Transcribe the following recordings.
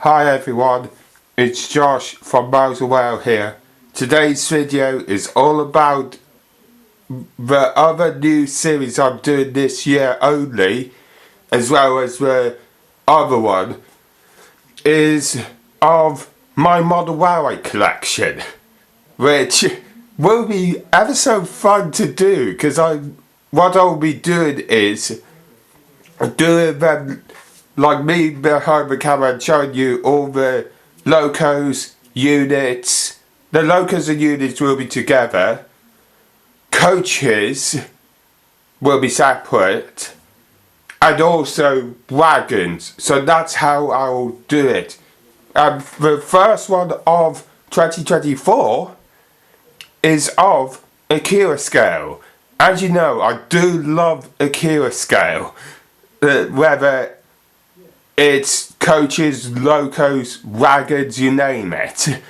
Hi everyone, it's Josh from Miles Away here. Today's video is all about the other new series I'm doing this year only, as well as the other one, is of my model railway collection, which will be ever so fun to do, because what I'll be doing is doing them like me behind the camera and showing you all the locos, units. The locos and units will be together. Coaches will be separate. And also wagons. So that's how I'll do it. The first one of 2024 is of Accurascale. As you know, I do love Accurascale. Whether it's coaches, locos, wagons, you name it.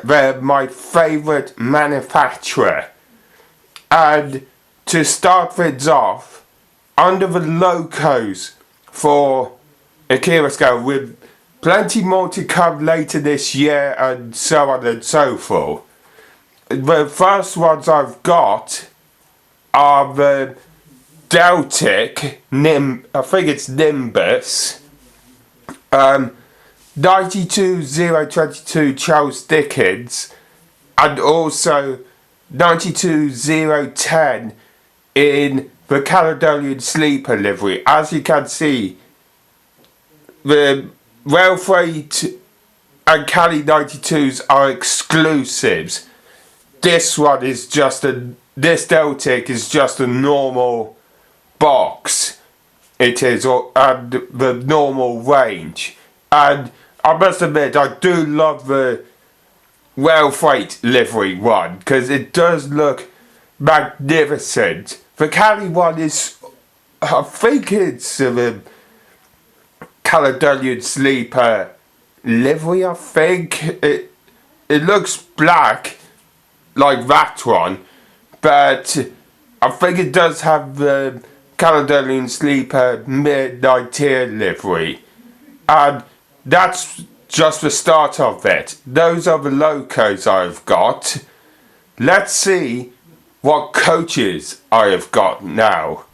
They're my favourite manufacturer. And to start things off, under the locos for Accurascale, with plenty more to come later this year and so on and so forth. The first ones I've got are the Deltic, I think it's Nimbus, 92022 Charles Dickens, and also 92010 in the Caledonian Sleeper livery. As you can see, the Rail Freight and Cali 92s are exclusives. This one is just this Deltic is just a normal box. It is, and the normal range. And I must admit, I do love the Rail Freight livery one, because it does look magnificent. The Cali one is, I think it's a Caledonian Sleeper livery, I think. It looks black, like that one, but I think it does have the Caledonian Sleeper Midnight Tier livery. And that's just the start of it. Those are the locos I've got. Let's see what coaches I have got now.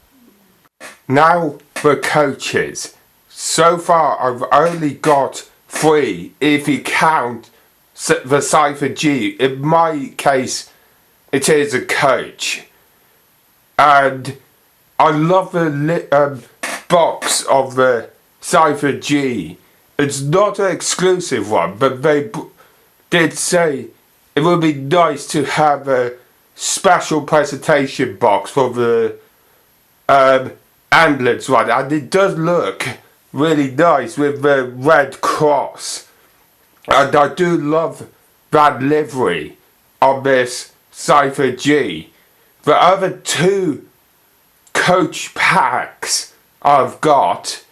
Now for coaches. So far I've only got 3 if you count the Cypher G. In my case it is a coach. And I love the box of the Cypher G. It's not an exclusive one, but they did say it would be nice to have a special presentation box for the ambulance one, and it does look really nice with the red cross. And I do love that livery on this Cypher G. The other 2 coach packs I've got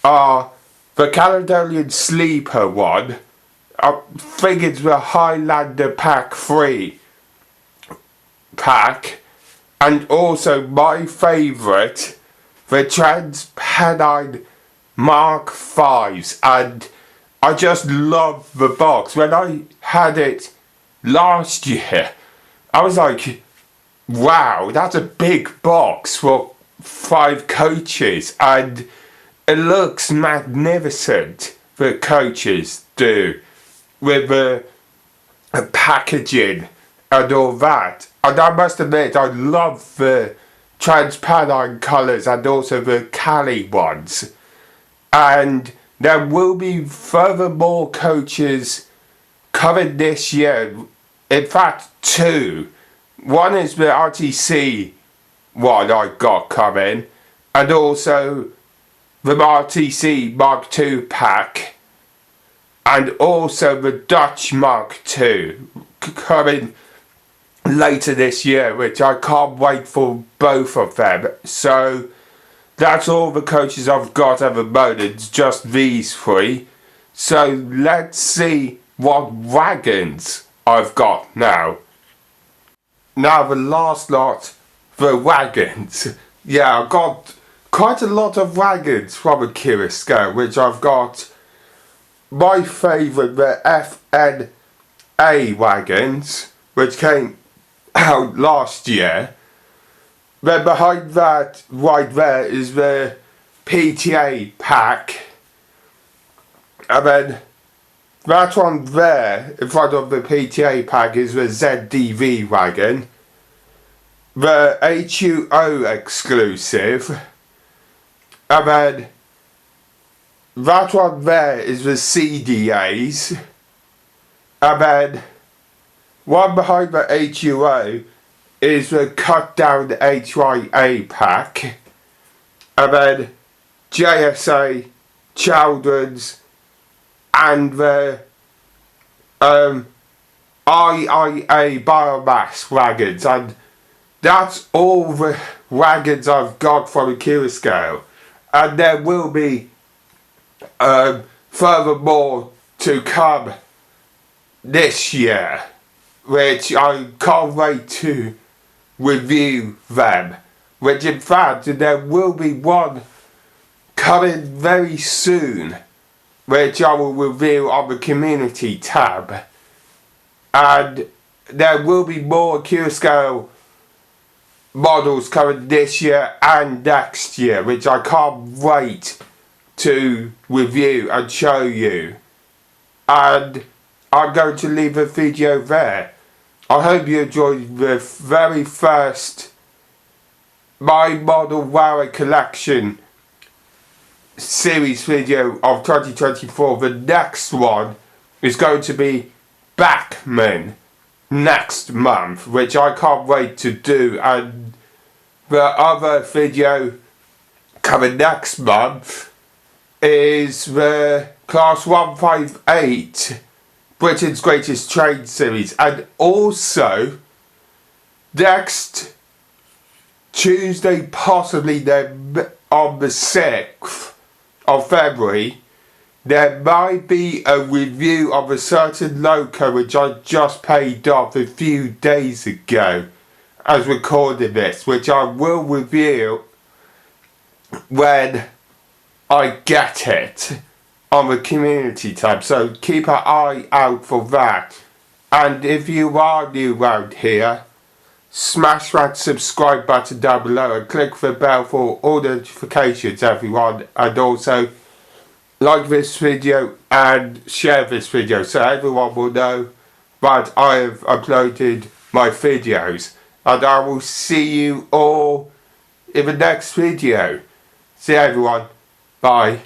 are the Caledonian Sleeper one. I think it's the Highlander Pack 3 pack, and also my favourite, the Transpennine Mark 5s, and I just love the box. When I had it last year, I was like, wow, that's a big box for 5 coaches, and it looks magnificent. The coaches do, with the packaging and all that. And I must admit, I love the Transpennine colours and also the Cali ones. And there will be furthermore coaches coming this year. In fact, 2. One is the RTC one I got coming, and also the RTC Mark II pack, and also the Dutch Mark II coming later this year, which I can't wait for both of them. So that's all the coaches I've got at the moment, just these 3. So let's see what wagons I've got now. Now the last lot, the wagons. Yeah, I've got quite a lot of wagons from Accurascale, which I've got my favourite were FNA wagons, which came out last year. Then behind that right there is the PTA pack. And then that one there in front of the PTA pack is the ZDV wagon. The HUO exclusive. And then that one there is the CDAs. And then one behind the HUO is the cut down HYA pack. And then JSA, Children's, and the IIA biomass wagons. And that's all the wagons I've got from Accurascale. And there will be furthermore to come this year, which I can't wait to review them. Which in fact there will be one coming very soon, which I will review on the community tab. And there will be more Accurascale models coming this year and next year, which I can't wait to review and show you. And I'm going to leave a video there. I hope you enjoyed the very first My Model Wow Collection series video of 2024. The next one is going to be Backman next month, which I can't wait to do. And the other video coming next month is the Class 158 Britain's Greatest Train series. And also next Tuesday, possibly then on the 6th of February, there might be a review of a certain loco which I just paid off a few days ago as recording this, which I will review when I get it on the community tab. So keep an eye out for that. And if you are new around here, smash that subscribe button down below and click the bell for all notifications, everyone. And also like this video and share this video so everyone will know that I have uploaded my videos. And I will see you all in the next video. See you everyone. Bye.